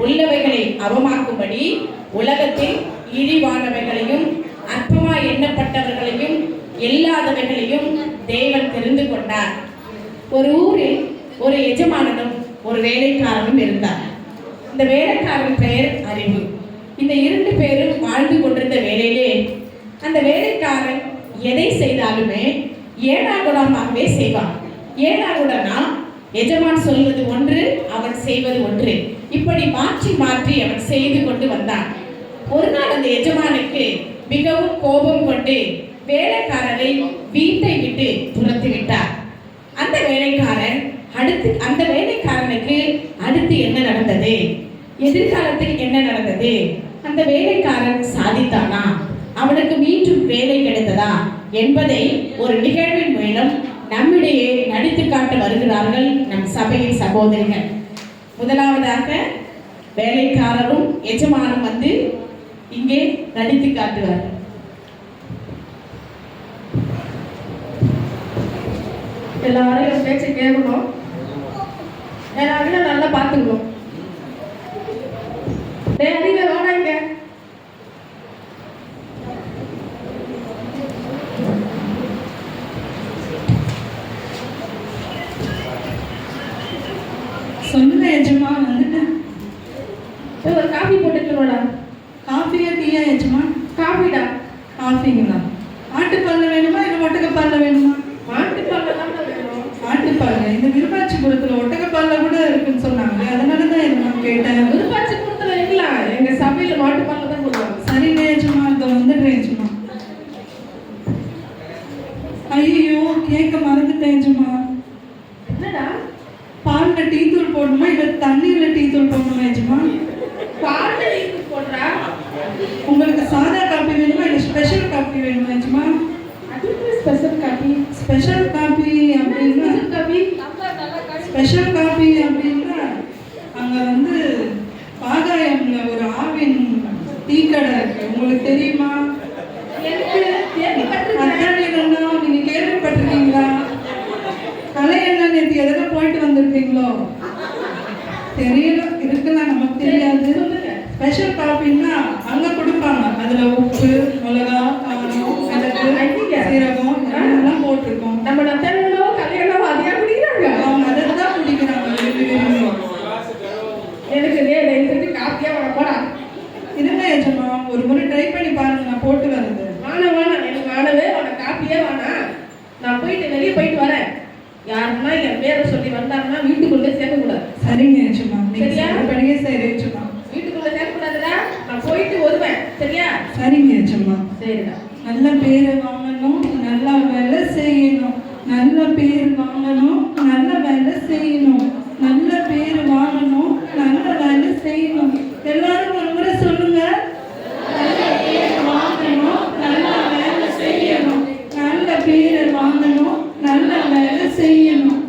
உள்ளவைகளை அவமாக்கும்படி உலகத்தில் இழிவானவைகளையும் அற்பமாய் எண்ணப்பட்டவர்களையும் இல்லாதவைகளையும் தேவன் தெரிந்து கொண்டார். ஒரு ஊரில் ஒரு எஜமானனும் ஒரு வேலைக்காரனும் இருந்தார். இந்த வேலைக்காரன் பெயர் அறிவு. இந்த 2 பேரும் வாழ்ந்து கொண்டிருந்த வேலையிலே அந்த வேலைக்காரன் எதை செய்தாலுமே ஏடாகுடமாகவே செய்வான். ஏடாகுடனா எஜமான் சொல்வது ஒன்று, அவன் செய்வது ஒன்று, இப்படி மாற்றி மாற்றி அவன் செய்து கொண்டு வந்தான். ஒரு நாள் அந்த எஜமானுக்கு மிகவும் கோபம் கொண்டு வேலைக்காரரை வீட்டை விட்டு துரத்தி விட்டார். அந்த வேலைக்காரனுக்கு அடுத்து என்ன நடந்தது, எதிர்காலத்தில் என்ன நடந்தது, அந்த வேலைக்காரன் சாதித்தானா, அவனுக்கு மீண்டும் வேலை கிடைத்ததா என்பதை ஒரு நிகழ்வின் மூலம் நம்மிடையே நடித்து காட்ட வருகிறார்கள் நம் சபையின் சகோதரிகள். முதலாவதாக வேலைக்காரரும் எஜமானும் வந்து இங்கே நடித்து காட்டுவார்கள். எல்லாரும் பேச்சை கேட்கணும், எல்லாரையும் நல்லா பார்த்துக்கணும். அதிக வேணாங்க, சொல்லுங்க எஜமா, வந்துட்டேன். ஒரு காஃபி போட்டுக்கணும்டா. காஃபியா டீயா எஜமா? காஃபிடா. காஃபிங்களா? ஆட்டுப்பால் வேணுமா இல்லை ஒட்டகப்பால் வேணுமா? ஆட்டுப்பால் தான் வேணும். ஆட்டுப்பால் இந்த விருப்பாச்சிபுரத்தில் ஒட்டகப்பால் கூட இருக்குன்னு சொன்னாங்க, அதனால தான் நான் கேட்டேன். விருப்பாச்சிபுரத்தில் இருக்கலாம், எங்கள் சபையில் மாட்டுப்பால் தான் போடுவாங்க. சரிங்க எஜமா, இதை வந்துடுறேன் எஜமா. ஐயோ, கேட்க மறந்துட்டேன் எஜமா. என்னடா? பால்ல டீ தூள் போடணுமா இல்லை தண்ணீர்ல டீ தூள் போடணுமா எஜமா? பால்ல டீ தூள் போடுறா? உங்களுக்கு சாதா காபி வேணுமா இல்லை ஸ்பெஷல் காபி வேணுமா எஜமா? Special coffee. ஸ்பெஷல் காபி அப்படின்னா ஸ்பெஷல் காபி அப்படின்னா அங்கே வந்து பாகாயம்ல ஒரு ஆவின் டீ கடை இருக்கு, உங்களுக்கு தெரியுமா? அத்தாணிகள்னா நீங்க கேள்விப்பட்டிருக்கீங்களா? கலையண்ணா நேற்று எதனா போயிட்டு வந்திருக்கீங்களோ தெரியல, இருக்கலாம், நமக்கு தெரியாது. ஸ்பெஷல் காஃபின்னா அங்கே கொடுப்பாங்க, அதில் உப்பு, மிளகா, காரம், மிளகு, சீரகம் எல்லாம் போட்டிருக்கோம். நம்ம நத்தனோ கல்யாணம் அதையா குடிக்கிறாங்க, அவங்க அதை தான் குடிக்கிறாங்க. எனக்கு காஃபியா போடா. இருங்க ஏஜமா, ஒரு முறை ட்ரை பண்ணி பாருங்க, நான் போட்டு வரது. வேணாம் எனக்கு வேணவே உனக்கு காஃபியே வேணாம். நான் போயிட்டு வெளியே போயிட்டு வரேன். யாருன்னா என் பேரை சொல்லி வந்தாங்கன்னா வீட்டுக்குள்ளே சேர்க்கக்கூடாது. சரிங்க ஏஜமா, சரியா? படியே சரி ஏஜமா, வீட்டுக்குள்ளே சேர்க்கக்கூடாதுடா. நான் போயிட்டு வருவேன், சரியா? சரிங்க ஏஜமா. சரிடா. நல்ல பேரை வாங்கணும், நல்லா வேலை செய்யணும். நல்ல பேர் வாங்கணும், நல்ல வேலை செய்யணும். நல்ல பேர் வாங்கணும், நல்ல வேலை செய்யணும். எல்லாரும் ஒரு முறை சொல்லுங்க. நல்ல பேர் வாங்கணும், நல்ல வேலை செய்யணும். நல்ல பேரை வாங்கணும், நல்ல வேலை செய்யணும்.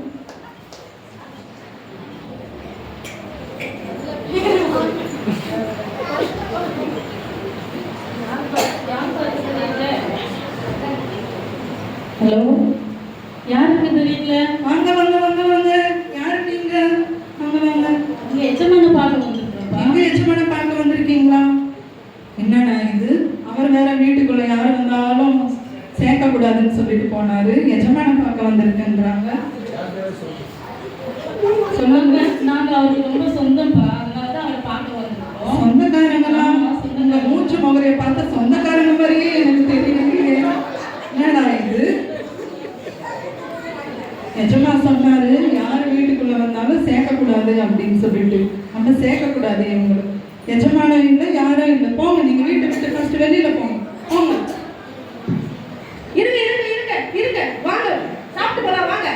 ஹலோ, யாருக்கு தெரியல? வாங்க வாங்க வாங்க வாங்க, யாரு நீங்க? வாங்க வாங்க. நீங்க எஜமான பார்க்க வந்திருக்கீங்களா? எங்க எஜமான பார்க்க வந்திருக்கீங்களா? என்னடா இது, அவர் வேற வீட்டுக்குள்ள யாரு வந்தாலும் சேர்க்க கூடாதுன்னு சொல்லிட்டு போனாரு, எஜமான பார்க்க வந்திருக்குன்றாங்க. சொல்லுங்க. நாங்க அவருக்கு ரொம்ப சொந்தம்பா, அதனால தான் அவரை பார்க்க வந்திருக்கோம். சொந்தக்காரங்களா? உங்க மூச்சு முகரையை பார்த்தா சொந்தக்காரங்க மாதிரியே எனக்கு தெரியலையே. என்னடா இது? எஜமா சொன்னாரு யார் வீட்டுக்குள்ள வந்தாலும் சேர்க்கக்கூடாது அப்படின்னு சொல்லிட்டு. நம்ம சேர்க்கக்கூடாது இவங்களுக்கு. எஜமானம் இல்லை, யாரும் இல்லை, போங்க, நீங்க வீட்டை விட்டு ஃபர்ஸ்ட் வெளியில போங்க, போங்க. இருங்க இருங்க இருங்க இருங்க, வாங்க சாப்பிட்டு போலாம், வாங்க.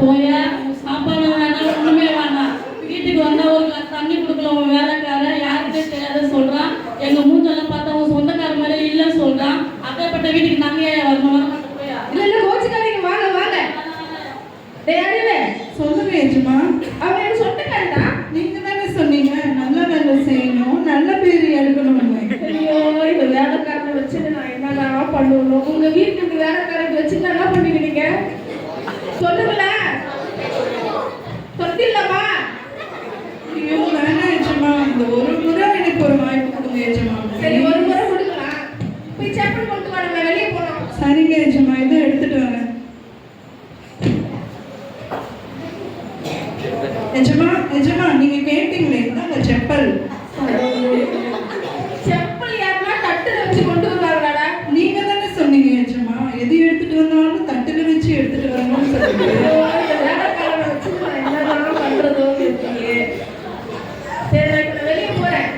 போயா, சாப்பாடு வேணாம், ஒண்ணுமே வேணாம். வீட்டுக்கு வந்தா ஒரு கிளாஸ் தண்ணி கொடுக்கல, உன் வேலைக்காரன் யாருக்கே தெரியாத சொல்றான். எங்க மூஞ்செல்லாம் பார்த்தா உன் சொந்தக்கார மாதிரி இல்லைன்னு சொல்றான். அக்கப்பட்ட வீட்டுக்கு நாங்க வரணும். போயா இல்ல இல்ல, கோச்சுக்காரங்க, வாங்க வாங்க. சொல்லுங்க எஜமா. அவங்க எனக்கு சொந்தக்காரடா. நீங்க தானே சொன்னீங்க நல்ல வேலை செய்யணும், நல்ல பேர் எடுக்கணும். ஐயோ, இந்த வேலைக்காரனை வச்சுட்டு நான் என்னதான் பண்ணணும்? உங்க வீட்டுக்கு வேலைக்காரங்க வச்சுட்டு என்ன பண்ணுவீங்க? சொல்லுங்களேன், சொல்லிடலாமா? இவங்க எஜமான். சரி ஒரு முறை கொடுக்கலாம். போய் செப்பல் கொண்டு வா, நம்ம வெளியே போலாம். சரிங்க எஜமான், இதை எடுத்துட்டு வரேன். எஜமான் நீங்க கேட்டீங்களே, இந்தாங்க செப்பல். செப்பல் யாருன்னா தட்டுல வச்சு கொண்டு வருவாங்களாடா? நீங்க தானே சொன்னீங்க எஜமான், எது எடுத்துட்டு வந்தாலும் தட்டுல வச்சு எடுத்துட்டு வரணும்னு சொல்லுங்க. வேலைக்காரனை வச்சு நான் என்னதான் பண்றதோ தெரியலையே. சரி நான் இப்ப வெளியே போறேன்.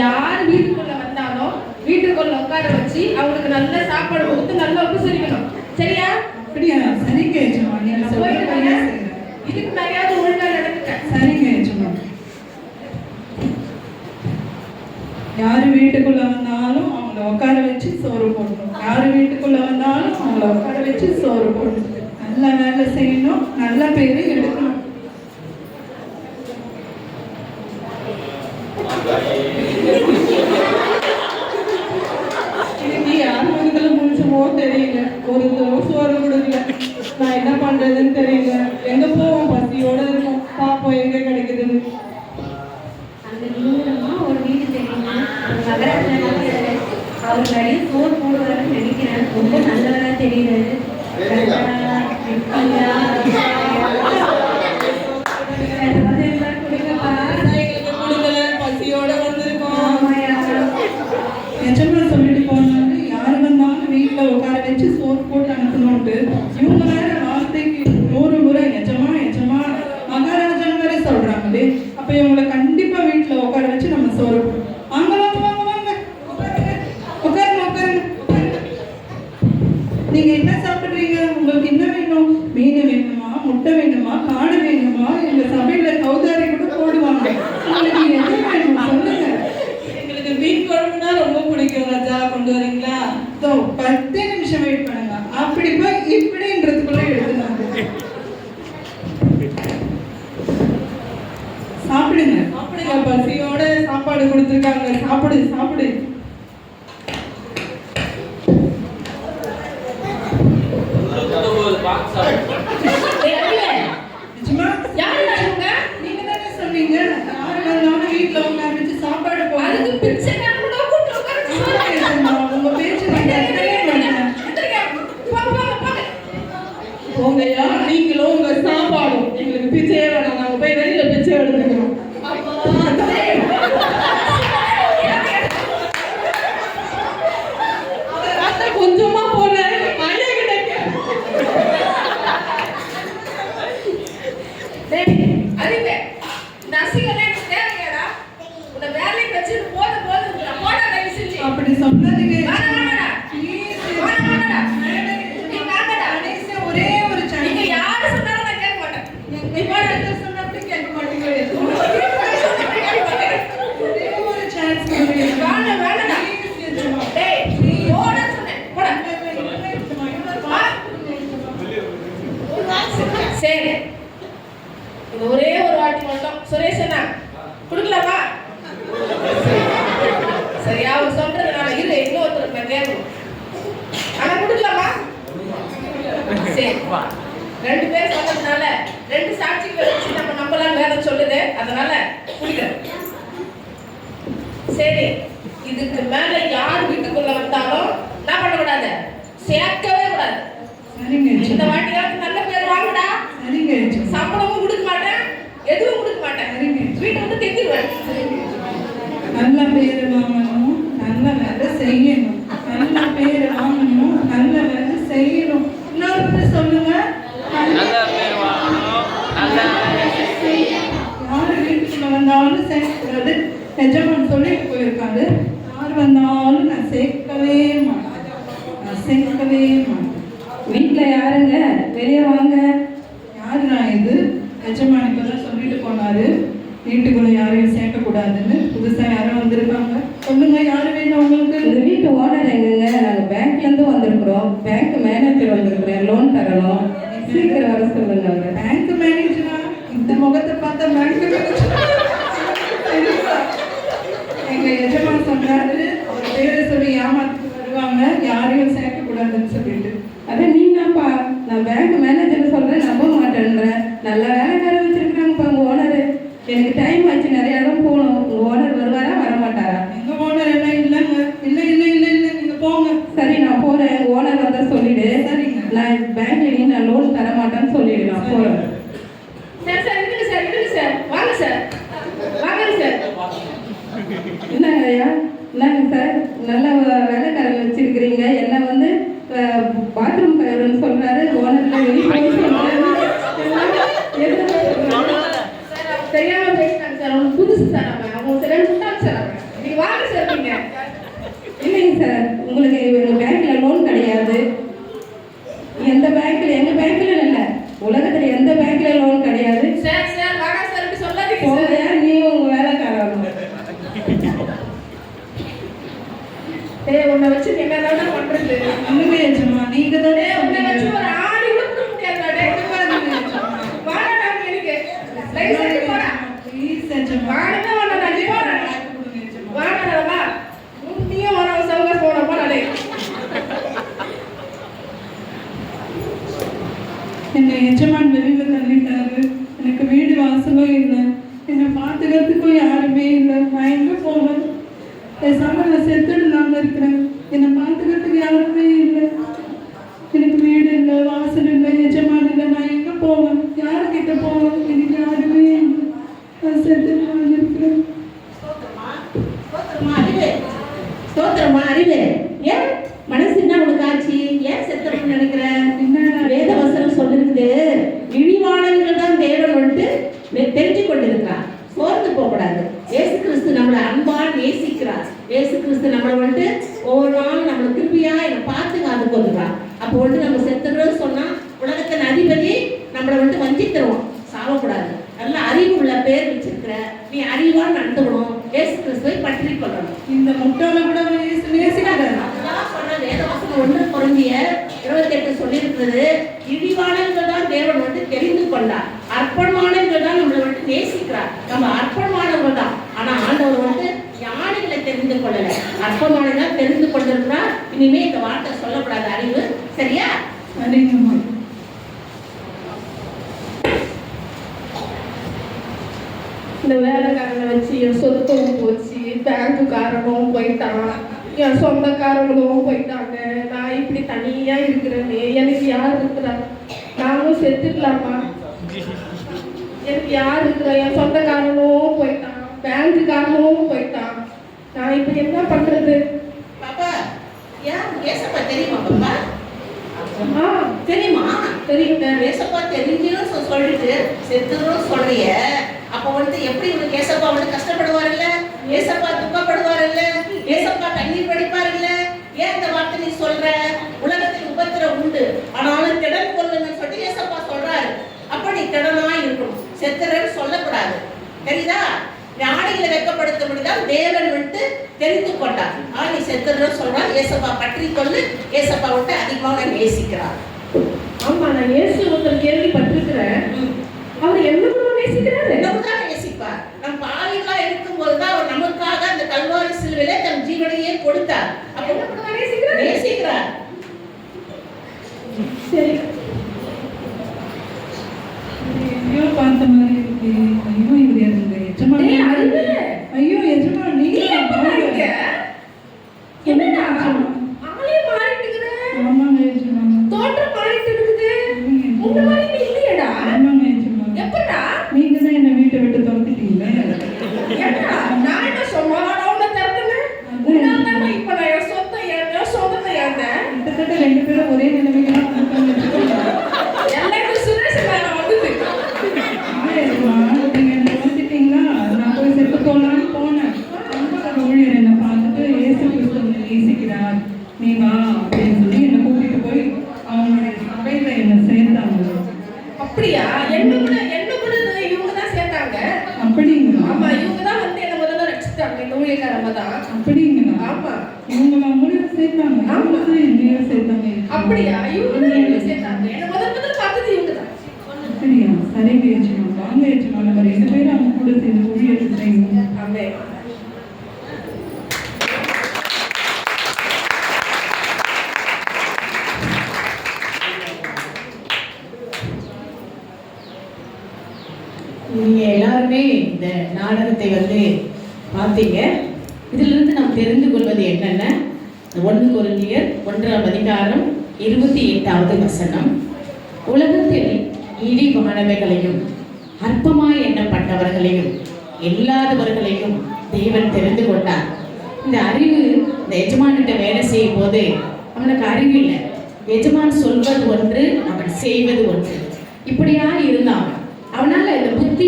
யார் வீட்டுக்குள்ள வந்தாலும் வீட்டுக்குள்ள உட்கார வச்சு அவங்களுக்கு நல்ல சாப்பாடு கொடுத்து நல்லா உபசரிக்கணும். சரியா? அப்படியா? சரிங்க எஜமான், நீங்க நான் போயிட்டு சொல்றது வரேன். செய்றேன். இதுக்கு நிறையாவது ஒழுங்கா நடந்துட்டேன். சரிங்க எஜமான். யாரு வீட்டுக்குள்ள வந்தாலும் அவங்கள உட்கார வச்சு சோறு போடணும். யாரு வீட்டுக்குள்ள வந்தாலும் அவங்கள உட்கார வச்சு சோறு போடணும். நல்ல வேலை செய்யணும், நல்ல பேரு எடுக்கணும். இன்னைக்கு யார் முகத்துல முடிச்சுமோ தெரியல, ஒரு சோறு கொடுக்கல. நான் என்ன பண்றதுன்னு தெரியல. எங்க போவோம், பசியோட இருக்கும். பாப்போம் எங்க கிடைக்குதுன்னு. அந்த தூரமா ஒரு வீடு தெரியுமா, நகரத்துல அவர் நிறைய சோறு போடுவாருன்னு நினைக்கிறேன். ரொம்ப நல்லதா தெரியுது. கொடுக்கல, பசியோட வந்திருக்கோம். எஜமான் சொல்லிட்டு போனாரு, யாரு வந்தாலும் வீட்டுல உட்கார வச்சு சோறு போட்டு அனுப்பணும்ட்டு. இவங்க வேற வார்த்தைக்கு 100 முறை எஜமா எஜமா மகாராஜான்னு வேற சொல்றாங்களே. அப்ப இவங்களை கண்டிப்பா வீட்டுல உட்கார வச்சு நம்ம சோறு போடணும். வாங்க வாங்க வாங்க வாங்க, உட்காருங்க உட்காருங்க உட்காருங்க உட்காருங்க. நீங்க என்ன சாப்பிடுறீங்க? உங்களுக்கு என்ன வேணும்? மீன் வேணுமா, முட்டை வேணுமா, காடை வேணுமா? எங்க சபையில கௌதாரி கூட போடுவாங்க. உங்களுக்கு என்ன வேணும் சொல்லுங்க. எங்களுக்கு மீன் குழம்புனா ரொம்ப பிடிக்கும் ராஜா, கொண்டு வரீங்களா? 10 நிமிஷம் வெயிட் பண்ணுங்க. அப்படி போய் இப்படின்றதுக்குள்ள எடுத்துனாங்க. சாப்பிடுங்க. சாப்பிடுங்க, பசியோட சாப்பாடு கொடுத்துருக்காங்க. சாப்பிடு சாப்பிடு. டேய் அடியே, நிஜமா? யாருடா இவங்க? நீங்க தானே சொன்னீங்க, யாரு வந்தாலும் வீட்டுல உட்கார வச்சு சாப்பாடு அதுக்கு போடுறது. பிச்சைக்காரன் கூட கூப்பிட்டு உட்கார வச்சு சோறு போடுறாங்க. உங்க பேச்சு நான் கேட்கவே மாட்டேன். எந்திரிங்க. போங்க போங்க போங்க. போங்கய்யா, நீங்களும் உங்க சாப்பாடும். எங்களுக்கு பிச்சையே வேணாம், நாங்க போய் வெளியில பிச்சை எடுத்துக்கிறோம். கொஞ்சமா போறேன், மழை கிடைக்க. டேய் அறிவே, இந்த அசிங்கம்லாம் எனக்கு தேவையாடா? உன்னை வேலைக்கு வச்சுட்டு போதும் போடா தயவு செஞ்சு. அப்படி சொன்னதுக்கு வேணாடா. வேணாடா. நீ வாங்கடா. கடைசியா ஒரே ஒரு நீங்க சான்ஸ். யாரு சொன்னாலும் நான் கேட்க மாட்டேன். நீ பாட்டு சொன்னா அப்படி கேட்க மாட்டீங்க. ஒரே ஒரு சான்ஸ் கொடுங்க. வேணாடா. டேய் போடா சொன்னேன். போடா. சரி, இது ஒரே ஒரு வாட்டி மட்டும் சுரேஷனா கொடுக்கலாமா? சரியா அவர் சொல்றது நான் இரு இன்னொருத்தருக்கு நான் கேட்கணும். ஆனா கொடுக்கலாமா? சரி, 2 பேர் சொன்னதுனால 2 சாட்சிகளை வச்சு நம்ம நம்பலாம் வேதம் சொல்லுது. அதனால குடிக்கிறேன். சரி, இதுக்கு மேல யார் வீட்டுக்குள்ள வந்தாலும் என்ன பண்ணக்கூடாது, சேர்க்கவே கூடாது. சரிங்க இந்த எஜமான். வாட்டியாவது நல்ல பேர் வாங்கடா. சரிங்க எஜமான். சம்பளமும் கொடுக்க மாட்டேன், எதுவும் கொடுக்க மாட்டேன். சரிங்க. வீட்டை வந்து திட்டிடுவேன். நல்ல பேர் வாங்கணும், நல்ல வேலை செய்யணும். நல்ல பேர் வாங்கணும், நல்ல வேலை செய்யணும். இன்னொரு சொல்லுங்க. நல்ல பேர் வாங்கணும், நல்ல யார் வீட்டுக்குள்ள வந்தாலும் சேர்க்கக்கூடாது. எஜமான் சொல்லிட்டு போயிருக்காரு, யார் வந்தாலும் நான் சேர்க்கவே மாட்டேன், நான் சேர்க்கவே மாட்டேன். வீட்டுல யாருங்க? வெளியே வாங்க. யாருண்ணா இது? எஜமான் இப்பதான் சொல்லிட்டு போனாரு, வீட்டுக்குள்ள யாரையும் சேர்க்கக்கூடாதுன்னு. புதுசா யாரும் வந்திருக்காங்க. சொல்லுங்க, யாரு வேணும் உங்களுக்கு? இந்த வீட்டு ஓனர் எங்கங்க? நாங்க பேங்க்ல இருந்து வந்திருக்கிறோம். பேங்க் மேனேஜர் வந்திருக்கிறேன், லோன் தரணும். சீக்கிரம் வர சொல்லுங்க. அவரை பேங்க் மேனேஜரா? இந்த முகத்தை பார்த்தா பேங்க் மேனேஜர் எங்க எஜமான் சொன்னாரு, அவர் பேரை சொல்லி ஏமாத்திட்டு வருவாங்க, யாரையும் சேர்க்கக்கூடாதுன்னு சொல்லிட்டு. அதான் நீங்கப்பா, நான் பேங்க் மேனேஜர் சொல்றேன், நம்ப மாட்டேன்றேன். நல்ல வேலைக்கார வச்சிருக்கிறாங்கப்பா உங்க ஓனரு. எனக்கு டைம் ஆச்சு, நிறைய இடம் போகணும். உங்க ஓனர் வருவாரா வர மாட்டாரா? எங்க ஓனர் எல்லாம் இல்லைங்க. இல்லை நீங்க போங்க. சரி நான் போறேன். ஓனர் வந்தா சொல்லிடு. சரிங்க. நான் பேங்க்ல நான் லோன் தர மாட்டேன்னு சொல்லிடு. நான் போறேன். சார் இருக்கு சார் வாங்க சார் சார். என்னங்க ஐயா? என்னங்க சார், நல்ல வேலைக்காரங்க வச்சிருக்கிறீங்க. என்ன வந்து பாத்ரூம் கழுவுறன்னு சொல்றாரு. ஓனர்ல வெளியே போய் சொல்றாரு. தெரியாம பேசிட்டாங்க சார். அவங்க புதுசு சார். அவங்க சரியான முட்டாள் சார். நீங்க வாங்க சார். நீங்க இல்லைங்க சார், உங்களுக்கு பேங்க்ல லோன் கிடையாது. எந்த பேங்க்ல, எங்க பேங்க்ல இல்லை, உலகத்துல எந்த பேங்க்ல லோன் கிடையாது. சார் வாங்க சார் சொல்லாதீங்க போகையா நீ உங்க வேலைக்காரங்க. உன்னை வச்சு என்னதானே பண்றது? ஒண்ணுமே ஏஜமா நீங்க தானே உன்னை வச்சு ஒரு ஆடி கூட கொடுக்க முடியாதாடே. வாடா நான் எனக்கு லைசன்ஸ் போடா. ப்ளீஸ் ஏஜமா. வாடா நான் போடா. வாடா வா. நீயும் வர சவுங்க போடா போடா. என்னை எஜமான் வெளியில தள்ளிட்டாரு. எனக்கு வீடு வாசலும் இல்லை. என்னை பார்த்துக்கிறதுக்கும் யாருமே இல்லை. நான் எங்க போவேன்? பேசாம நான் செத்துடுனால இருக்கிறேன். என்னை பார்த்துக்கிறதுக்கு யாருமே இல்லை. எனக்கு வீடு இல்லை, வாசல் இல்லை, எஜமான் இல்லை. நான் எங்க போவேன்? யாருக்கிட்ட போவேன்? எனக்கு யாருமே இல்லை. நான் செத்துடுனால இருக்கிறேன். ஸ்தோத்திரமா அறிவு. ஏன் மனசு என்ன உனக்கு ஆச்சு? ஏன் செத்தணும்னு நினைக்கிறேன்? வேத வசனம் சொல்லிருக்குது, இழிவானவர்கள் தான் தேவன் வந்துட்டு தெரிஞ்சு கொண்டிருக்கிறார். சோர்ந்து போகக்கூடாது. இயேசு கிறிஸ்து நம்மளை அன்பா நேசிக்கிறார். இயேசு கிறிஸ்து நம்மளை வந்துட்டு ஒவ்வொரு நாளும் நம்மளை திருப்பியா என்னை பார்த்து காது கொள்ளுறார். அப்போ வந்துட்டு நம்ம செத்துறோம்னு சொன்னா உலகத்தின் அதிபதி நம்மளை வந்துட்டு வஞ்சித்துருவோம். சாவக்கூடாது. நல்ல அறிவு உள்ள பேர் வச்சிருக்கிற நீ அறிவா நடந்துக்கணும். இயேசு கிறிஸ்துவை பற்றி கொள்ளணும். இந்த முட்டாள கூட நேசிக்கிறாரு. அதான் சொன்ன வேதவசனம் 1 கொரிந்தியர் 28 சொல்லியிருக்கிறது, இழிவானவர்கள் தான் தேவன் வந்து தெரிந்து கொண்டார், அர்ப்பணமானவர்கள் தான் நம்மளை வந்து நேசிக்கிறார். நம்ம அர்ப்பணமானவர்கள் தான். ஆனா ஆண்டவர் வந்து ஞானிகளை தெரிந்து கொள்ளல, அர்ப்பணமானதான் தெரிந்து கொண்டிருக்கிறார். இனிமே இந்த வார்த்தை சொல்லப்படாத அறிவு. சரியா? சரிங்கம்மா. இந்த வேலைக்காரனை வச்சு என் சொத்தும் போச்சு, பேங்குக்காரனும் போயிட்டான், என் சொந்தக்காரங்களும் போயிட்டாங்க. நான் இப்படி தனியா இருக்கிறேன்னு எனக்கு யார் இருக்கிறா? நானும் செத்துக்கலாமா? எனக்கு யார் இருக்கிறா? என் சொந்தக்காரனும் போயிட்டான், பேங்குக்காரனும் போயிட்டான். நான் இப்படி என்ன பண்றது? பாப்பா, ஏன் ஏசப்பா தெரியுமா? பாப்பா தெரியுமா? தெரியுங்க. ஏசப்பா தெரிஞ்சுன்னு சொல்லிட்டு செத்துன்னு சொல்றிய. அப்ப வந்து எப்படி உனக்கு ஏசப்பா வந்து கஷ்டப்படுவாருல்ல, ஏசப்பா துக்கப்படுவாருல்ல, ஏசப்பா கண்ணீர் வடிப்பாருல்ல. ஏன் இந்த வார்த்தை நீ சொல்ற? உலகத்தில் உபத்திரம் உண்டு, ஆனாலும் திடன் கொள்ளுன்னு சொல்லி ஏசப்பா சொல்றாரு. அப்ப நீ திடனா இருக்கணும், செத்துறன்னு சொல்லக்கூடாது. தெரியுதா? ஞானிகளை வெட்கப்படுத்தும்படிதான் தேவன் விட்டு தெரிந்து கொண்டார். நீ செத்துறன்னு சொல்றான். ஏசப்பா பற்றி கொள்ளு. ஏசப்பா விட்டு அதிகமாக நேசிக்கிறார். ஆமா, நான் இயேசு ஒருத்தர் கேள்விப்பட்டிருக்கிறேன். அவர் என்ன நேசிக்கிறாரு? நம்மதான் நேசிப்பார். நம் பாவிகளா இருக்கும்போதுதான் அவர் நமக்காக அந்த கல்வாரி சிலுவையில தன் ஜீவனையே கொடுத்தார். அப்ப நேசிக்கிறார். சரி, ஐயோ பார்த்த மாதிரி இருக்கு. ஐயோ இவர் எனக்கு எஜமான். ஐயோ எஜமான் நீங்க என்னடா ஆளே மாறிட்டு இருக்கற? ஆமாங்க எஜமான். தோற்றம் மாறிட்டு இருக்குது. உங்க மாதிரி நீ இல்லையடா? ஆமாங்க எஜமான். எப்படா? நீங்க தான் என்ன வீட்டை விட்டு துரத்திட்டீங்களே. ஏடா நான் என்ன சொன்னவனோட தரதுன்னு உன்னால இப்ப நான் என் சொந்தத்தை ஏந்தேன். கிட்டத்தட்ட 2 பேரும் ஒரே நிலைமையில தான் இருக்காங்க. எல்லாரும் சுரேஷ் மேல வந்துது. நீங்க என்ன துரத்திட்டீங்களா? நான் போய் செத்து போலான்னு போனேன். அந்த ஊழியர் என்னை பார்த்துட்டு இயேசு கிறிஸ்து நேசிக்கிறார், நீ வா அப்படின்னு சொல்லி என்னை கூட்டிட்டு போய் அவங்களுடைய சபையில என்னை சேர்த்தாங்க. அப்படியா? என்ன கூட இவங்க தான் சேர்த்தாங்க. அப்படிங்களா? ஆமா, இவங்க தான் வந்து என்ன முதல்ல ரட்சித்தாங்க. இந்த ஊழியக்காரங்க தான். அப்படிங்களா? ஆமா. இவங்க நான் முடிவு சேர்த்தாங்க. ஆமா. என்னையோ சேர்த்தாங்க. அப்படியா? இவங்க தான் என்ன சேர்த்தாங்க. என்ன முதல்ல பார்த்தது இவங்க தான். அப்படியா? சரிங்க ஏஜமா. வாங்க ஏஜமா, நம்ம 2 பேரும் அவங்க கூட சேர்ந்து ஊழியத்தை செய்வோம். ஆமே. நீங்க எல்லாருமே இந்த நாள் நாடகத்தை பார்த்தீங்க. இதிலிருந்து நாம் தெரிந்து கொள்வது என்னென்ன? 1 கொரிந்தியர் 1:28 உலகத்தில் இழிவானவைகளையும் அற்பமாய் எண்ணப்பட்டவர்களையும் இல்லாதவர்களையும் தேவன் தெரிந்து கொண்டார். இந்த அறிவு இந்த எஜமான்கிட்ட வேலை செய்யும் போது அவனுக்கு அறிவு இல்லை. எஜமான் சொல்வது ஒன்று, அவன் செய்வது ஒன்று. இப்படியா இருந்தான். அவனால இந்த புத்தி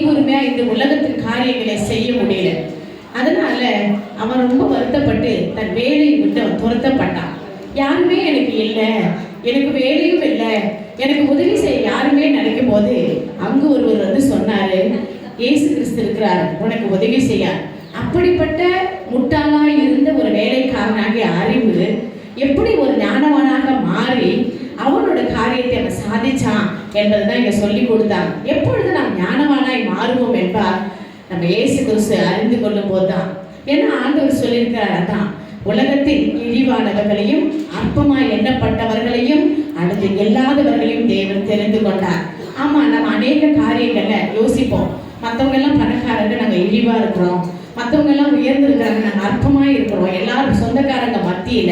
கூர்மையா இந்த உலகத்தின் காரியங்களை செய்ய முடியல. அதனால அவன் ரொம்ப வருத்தப்பட்டு தன் வேலையை விட்டு அவன் துரத்தப்பட்டான். யாருமே எனக்கு இல்லை, எனக்கு வேலையும் இல்லை, எனக்கு உதவி செய்ய யாருமே நினைக்கும் போது அங்கு ஒருவர் சொன்னாரு, இயேசு கிறிஸ்து இருக்கிறார், உனக்கு உதவி செய்யார். அப்படிப்பட்ட முட்டாளாய் இருந்த ஒரு வேலைக்காரனாகிய அறிவு எப்படி ஒரு ஞானவானாக மாறி அவனோட காரியத்தை அவன் சாதிச்சான் என்பதுதான் இங்க சொல்லி கொடுத்தாங்க. எப்பொழுது நாம் ஞானவானாய் மாறுவோம் என்பார் நம்ம இயேசு கிறிஸ்து அறிந்து கொள்ளும் போதுதான். ஏன்னா ஆண்டவர் சொல்லியிருக்கிறார், அதான் உலகத்தில் இழிவானவர்களையும் அற்பமாய் எண்ணப்பட்டவர்களையும் அடுத்து இல்லாதவர்களையும் தேவன் தெரிந்து கொண்டார். ஆமா, நம்ம அநேக காரியங்கள்ல யோசிப்போம், மற்றவங்க எல்லாம் பணக்காரங்க, நாங்க இழிவா இருக்கிறோம், மற்றவங்க எல்லாம் உயர்ந்து இருக்கிறாங்க, நாங்க அற்பமா இருக்கிறோம், எல்லாரும் சொந்தக்காரங்க மத்தியில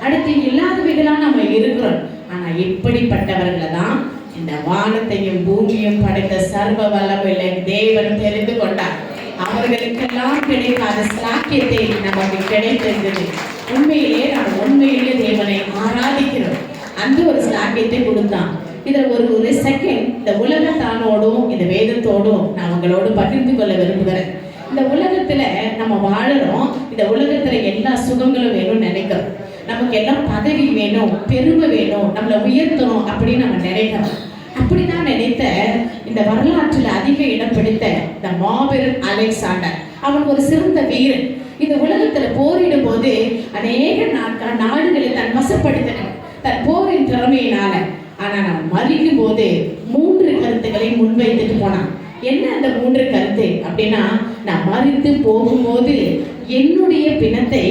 அடுத்து இல்லாதவைகளா நம்ம இருக்கிறோம். ஆனா இப்படிப்பட்டவர்களை தான் இந்த வானத்தையும் பூமியும் படைத்த சர்வ வல்லமையுள்ள தேவன் தெரிந்து கொண்டார். அவர்களுக்கெல்லாம் கிடைக்காத சாக்கியத்தை நமக்கு கிடைத்திருந்தது. உண்மையிலே தேவனை ஆராதிக்கிறோம். அந்த ஒரு சாக்கியத்தை கொடுத்தான். இதுல ஒரு செகண்ட் இந்த உலகத்தானோடும் இந்த வேதத்தோடும் நான் உங்களோடு பகிர்ந்து கொள்ள விரும்புகிறேன். இந்த உலகத்துல நம்ம வாழறோம். இந்த உலகத்துல எல்லா சுகங்களும் வேணும்னு நினைக்கிறோம். நமக்கு எல்லாம் பதவி வேணும், பெருமை வேணும், நம்மளை உயர்த்தணும் அப்படின்னு நம்ம நினைக்கிறோம். அப்படிதான் நினைத்த இந்த வரலாற்றில் அதிக இடம் பிடித்த இந்த மாபெரும் அலெக்சாண்டர், அவன் ஒரு சிறந்த வீரன். இந்த உலகத்துல போரிடும் போது அநேக நாடுகளை தன் வசப்படுத்தின தன் போரின் திறமையினால. ஆனா நான் மறிக்கும் போது 3 கருத்துக்களை முன்வைத்துட்டு போனான். என்ன அந்த 3 கருத்து அப்படின்னா, நான் மறித்து போகும்போது என்னுடைய பிணத்தை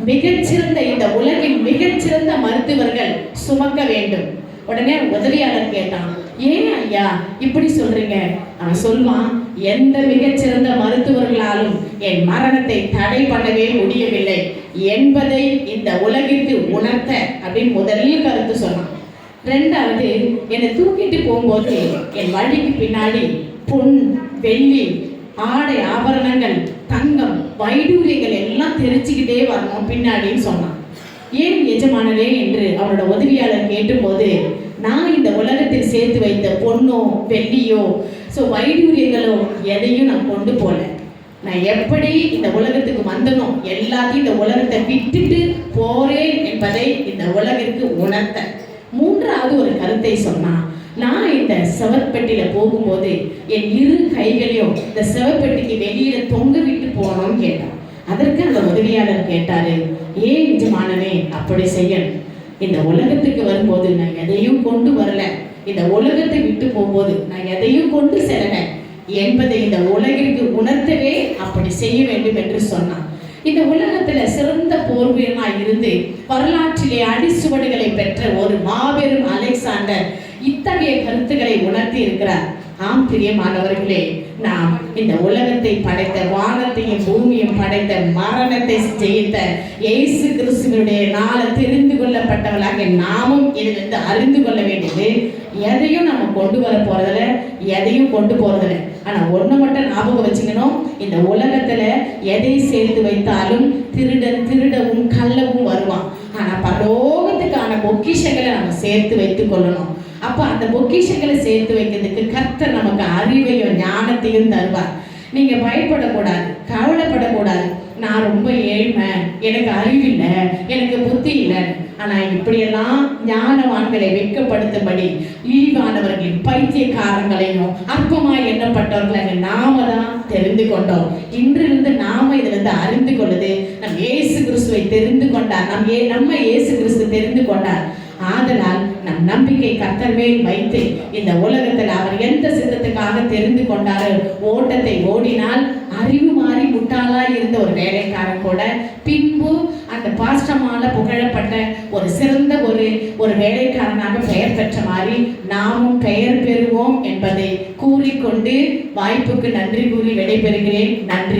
மிகச்சிறந்த இந்த உலகின் மிகச்சிறந்த மருத்துவர்கள் சுமக்க வேண்டும். உடனே உதவியாளர் கேட்டான், ஏன் ஐயா இப்படி சொல்றீங்க? அவன் சொல்வான், எந்த மிகச்சிறந்த மருத்துவர்களாலும் என் மரணத்தை தடை பண்ணவே முடியவில்லை என்பதை இந்த உலகிற்கு உணர்த்த அப்படின்னு முதலில் கருத்து சொன்னான். 2வது, என்னை தூக்கிட்டு போகும்போது என் வழிக்கு பின்னாடி பொன், வெள்ளி, ஆடை ஆபரணங்கள், தங்கம், வைடூரியங்கள் எல்லாம் தெரிச்சுக்கிட்டே வரணும் பின்னாடின்னு சொன்னான். ஏன் எஜமானரே என்று அவனோட உதவியாளர் கேட்டும்போது, நான் இந்த உலகத்தில் சேர்த்து வைத்த பொண்ணோ வெள்ளியோ வைடூரியங்களோ எதையும் நான் கொண்டு போல. நான் எப்படி இந்த உலகத்துக்கு வந்தனோ எல்லாத்தையும் இந்த உலகத்தை விட்டுட்டு போறேன் என்பதை இந்த உலகிற்கு உணர்த்த. 3வது ஒரு கருத்தை சொன்னான், நான் இந்த செவற்பெட்டியில போகும்போது என் 2 கைகளையும் இந்த செவப்பெட்டிக்கு வெளியில தொங்க விட்டு போனோம்னு கேட்டான். அதற்கு அந்த உதவியாளர் கேட்டாரு, ஏன் எஜமானனே அப்படி செய்யணும்? இந்த உலகத்துக்கு வரும்போது நான் எதையும் கொண்டு வரல, இந்த உலகத்தை விட்டு போகும்போது நான் எதையும் கொண்டு செல்லல என்பதை இந்த உலகிற்கு உணர்த்தவே அப்படி செய்ய வேண்டும் என்று சொன்னான். இந்த உலகத்துல சிறந்த போர் வீரனாய் இருந்து வரலாற்றிலே அடிச்சுவடுகளை பெற்ற ஒரு மாபெரும் அலெக்சாண்டர் இத்தகைய கருத்துக்களை உணர்த்தி இருக்கிறார். ஆம் பிரியமானவர்களே, நாம் இந்த உலகத்தை படைத்த, வானத்தையும் பூமியும் படைத்த, மரணத்தை ஜெயித்த இயேசு கிறிஸ்துவினுடைய நாளை தெரிந்து கொள்ளப்பட்டவர்களாக நாமும் இதிலிருந்து அறிந்து கொள்ள வேண்டியது, எதையும் நம்ம கொண்டு வர போறதில்ல, எதையும் கொண்டு போறதில்ல. ஆனா ஒண்ணு மட்டும் ஞாபகம் வச்சுக்கணும், இந்த உலகத்துல எதை சேர்த்து வைத்தாலும் திருடவும் கள்ளவும் வருவான். ஆனா பரலோகத்துக்கான பொக்கிஷங்களை நம்ம சேர்த்து வைத்துக் கொள்ளணும். அப்ப அந்த பொக்கிஷங்களை சேர்த்து வைக்கிறதுக்கு கர்த்தர் நமக்கு அறிவையும் ஞானத்தையும் தருவார். நீங்க பயப்படக்கூடாது, கவலைப்படக்கூடாது. நான் ரொம்ப ஏழ்மை, எனக்கு அறிவில்லை, எனக்கு புத்தி இல்லை. ஆனா இப்படியெல்லாம் ஞானவான்களை வெட்கப்படுத்தும்படி இழிவானவர்களின் பைத்தியக்காரங்களையும் அற்பமாய் எண்ணப்பட்டவர்களை நாம தான் தெரிந்து கொண்டோம். இன்றிலிருந்து நாம இதிலிருந்து அறிந்து கொள்ளுது, நம் இயேசு கிறிஸ்துவை தெரிந்து கொண்டார், நம்ம இயேசு கிறிஸ்து தெரிந்து கொண்டார். ஆதலால் நம் நம்பிக்கை கர்த்தர் மேல் வைத்து இந்த உலகத்தில் அவர் எந்த சித்தத்துக்காக தெரிந்து கொண்டாரோ ஓட்டத்தை ஓடினால், அறிவு மாறி முட்டாளாய் இருந்த ஒரு வேலைக்காரன் கூட பின்பு அந்த பாஸ்டமால புகழப்பட்ட ஒரு சிறந்த ஒரு வேலைக்காரனாக பெயர் பெற்ற மாதிரி நாமும் பெயர் பெறுவோம் என்பதை கூறிக்கொண்டு வாய்ப்புக்கு நன்றி கூறி விடைபெறுகிறேன். நன்றி.